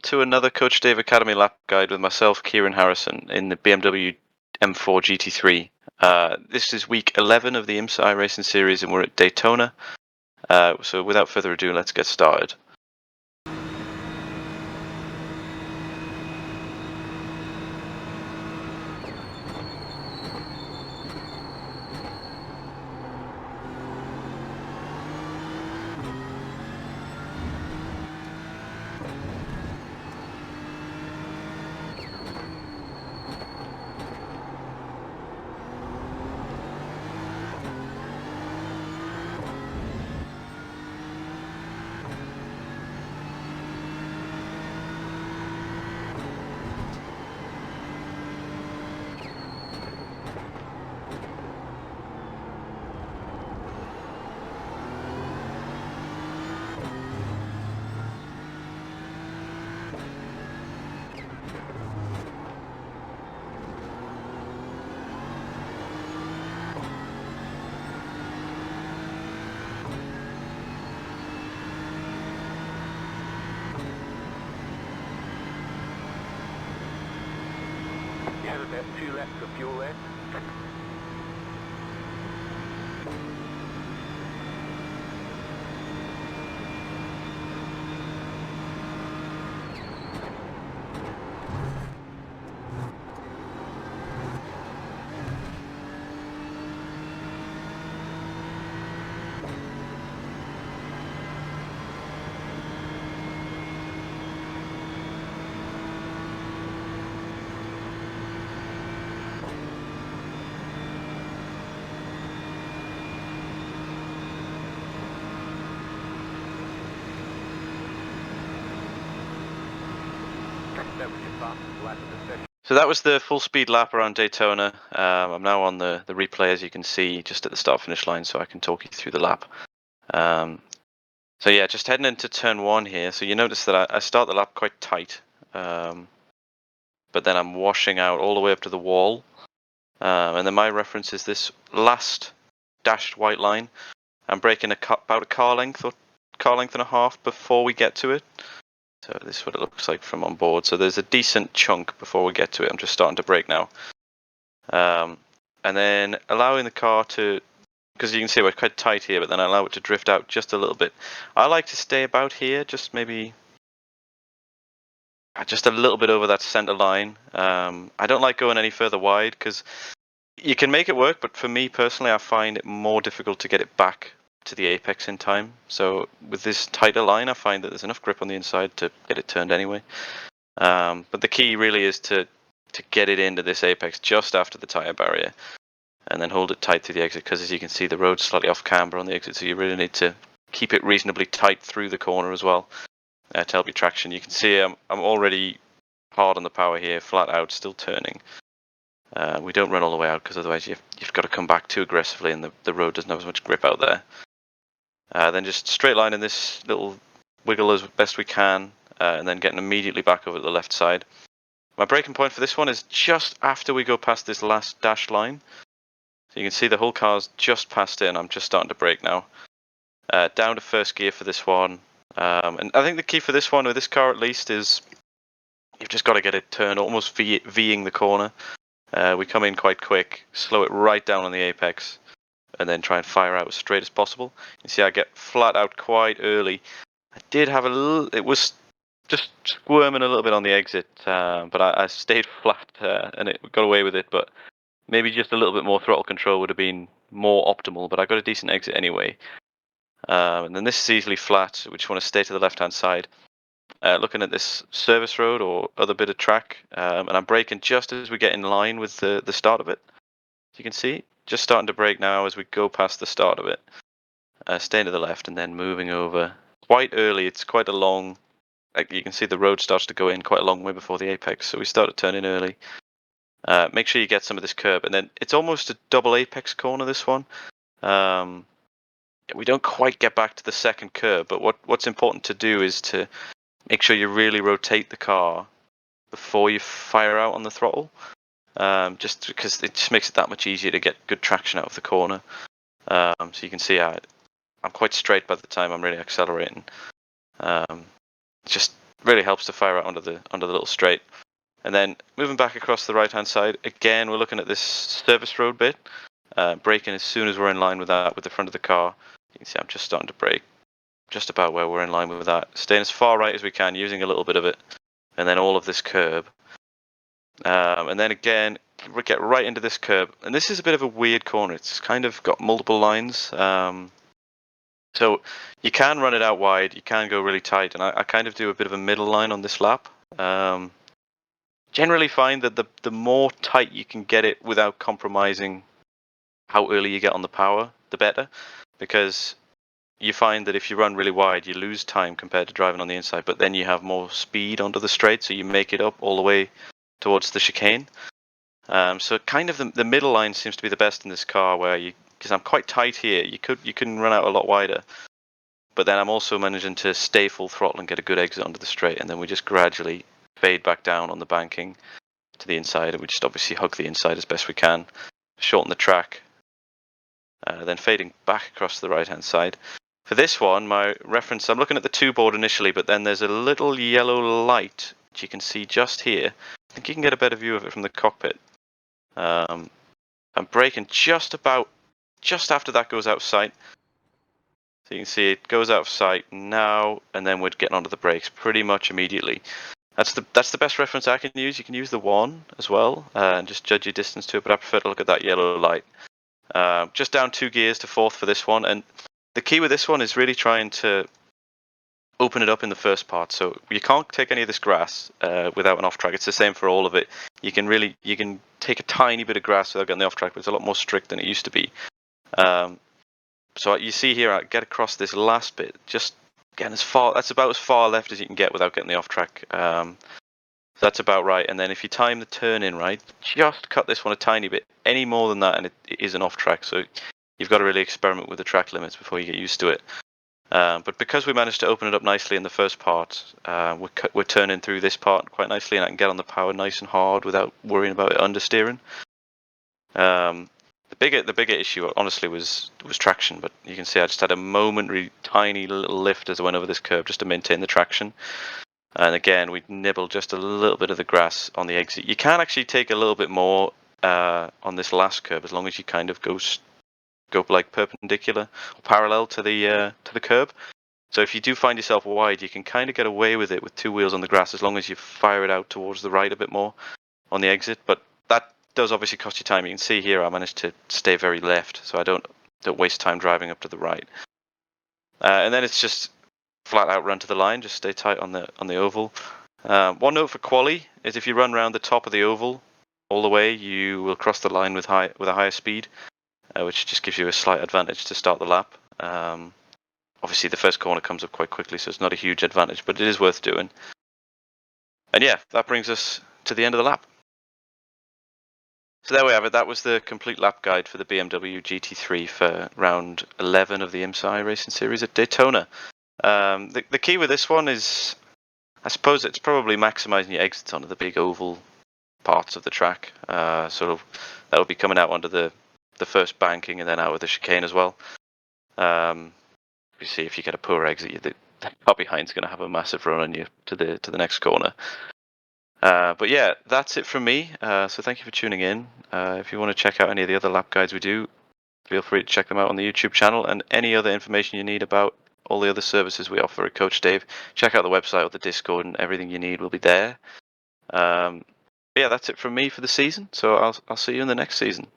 to another Coach Dave Academy lap guide with myself, Kieran Harrison, in the BMW M4 GT3. This is week 11 of the IMSA iRacing series, and we're at Daytona. So without further ado, let's get started. About 2 laps of fuel there. So that was the full speed lap around Daytona. I'm now on the replay, as you can see, just at the start finish line, so I can talk you through the lap. So yeah, just heading into turn 1 here. So you notice that I start the lap quite tight, but then I'm washing out all the way up to the wall. And then my reference is this last dashed white line. I'm braking about a car length and a half before we get to it. So this is what it looks like from on board. So there's a decent chunk before we get to it. I'm just starting to brake now. And then allowing the car to, because you can see we're quite tight here, but then I allow it to drift out just a little bit. I like to stay about here, just maybe just a little bit over that center line. I don't like going any further wide because you can make it work, but for me personally, I find it more difficult to get it back to the apex in time. So with this tighter line, I find that there's enough grip on the inside to get it turned anyway. But the key really is to get it into this apex just after the tire barrier, and then hold it tight to the exit, because as you can see, the road's slightly off camber on the exit, so you really need to keep it reasonably tight through the corner as well to help your traction. You can see I'm already hard on the power here, flat out, still turning. We don't run all the way out because otherwise you've got to come back too aggressively, and the road doesn't have as much grip out there. Then just straight line in this little wiggle as best we can, and then getting immediately back over to the left side. My braking point for this one is just after we go past this last dash line. So you can see the whole car's just past it, and I'm just starting to brake now. Down to first gear for this one. And I think the key for this one, with this car at least, is you've just got to get it turned almost V'ing the corner. We come in quite quick, slow it right down on the apex, and then try and fire out as straight as possible. You see I get flat out quite early. I did have a little, it was just squirming a little bit on the exit, but I stayed flat and it got away with it. But maybe just a little bit more throttle control would have been more optimal, but I got a decent exit anyway. And then this is easily flat. We just want to stay to the left-hand side. Looking at this service road or other bit of track, and I'm braking just as we get in line with the start of it. As you can see, just starting to brake now as we go past the start of it. Staying to the left and then moving over quite early. It's quite a long, like you can see the road starts to go in quite a long way before the apex, so we start to turn in early. Make sure you get some of this curb, and then it's almost a double apex corner, this one. We don't quite get back to the second curb, but what's important to do is to make sure you really rotate the car before you fire out on the throttle, just because it just makes it that much easier to get good traction out of the corner. So you can see I'm quite straight by the time I'm really accelerating. Just really helps to fire out onto the little straight. And then moving back across the right hand side, again we're looking at this service road bit, braking as soon as we're in line with that with the front of the car. You can see I'm just starting to brake just about where we're in line with that, staying as far right as we can, using a little bit of it, and then all of this curb. And then again, we get right into this curb, and this is a bit of a weird corner. It's kind of got multiple lines, so you can run it out wide, you can go really tight, and I kind of do a bit of a middle line on this lap. Generally find that the more tight you can get it without compromising how early you get on the power, the better, because you find that if you run really wide, you lose time compared to driving on the inside, but then you have more speed onto the straight, so you make it up all the way towards the chicane. So kind of the middle line seems to be the best in this car, where because I'm quite tight here, you can run out a lot wider, but then I'm also managing to stay full throttle and get a good exit onto the straight, and then we just gradually fade back down on the banking to the inside, and we just obviously hug the inside as best we can, shorten the track, then fading back across the right hand side. For this one, my reference, I'm looking at the 2 board initially, but then there's a little yellow light which you can see just here. I think you can get a better view of it from the cockpit. I'm braking just after that goes out of sight. So you can see it goes out of sight now, and then we're getting onto the brakes pretty much immediately. That's the best reference I can use. You can use the 1 as well, and just judge your distance to it, but I prefer to look at that yellow light. Just down 2 gears to 4th for this one, and the key with this one is really trying to open it up in the first part. So you can't take any of this grass without an off track. It's the same for all of it. You can take a tiny bit of grass without getting the off track, but it's a lot more strict than it used to be. So you see here, I get across this last bit, just getting that's about as far left as you can get without getting the off track. So that's about right. And then if you time the turn in right, just cut this one a tiny bit. Any more than that, and it is an off track. So you've got to really experiment with the track limits before you get used to it. But because we managed to open it up nicely in the first part, we're turning through this part quite nicely, and I can get on the power nice and hard without worrying about it understeering. The bigger issue, honestly, was traction. But you can see I just had a momentary tiny little lift as I went over this curve just to maintain the traction. And again, we nibbled just a little bit of the grass on the exit. You can actually take a little bit more on this last curve, as long as you kind of go like perpendicular or parallel to the curb. So if you do find yourself wide, you can kind of get away with it with 2 wheels on the grass, as long as you fire it out towards the right a bit more on the exit. But that does obviously cost you time. You can see here I managed to stay very left, so I don't waste time driving up to the right. And then it's just flat out run to the line, just stay tight on the oval. One note for quali is if you run around the top of the oval all the way, you will cross the line with a higher speed, which just gives you a slight advantage to start the lap. Obviously the first corner comes up quite quickly, so it's not a huge advantage, but it is worth doing. And yeah, that brings us to the end of the lap. So there we have it. That was the complete lap guide for the BMW GT3 for round 11 of the IMSA iRacing series at Daytona. The key with this one is, I suppose, it's probably maximizing your exits onto the big oval parts of the track. That'll be coming out onto the first banking and then out of the chicane as well. You see, if you get a poor exit, the car behind's going to have a massive run on you to the next corner. But yeah, that's it from me. So thank you for tuning in. If you want to check out any of the other lap guides we do, feel free to check them out on the YouTube channel, and any other information you need about all the other services we offer at Coach Dave, check out the website or the Discord, and everything you need will be there. Yeah, that's it from me for the season. So I'll see you in the next season.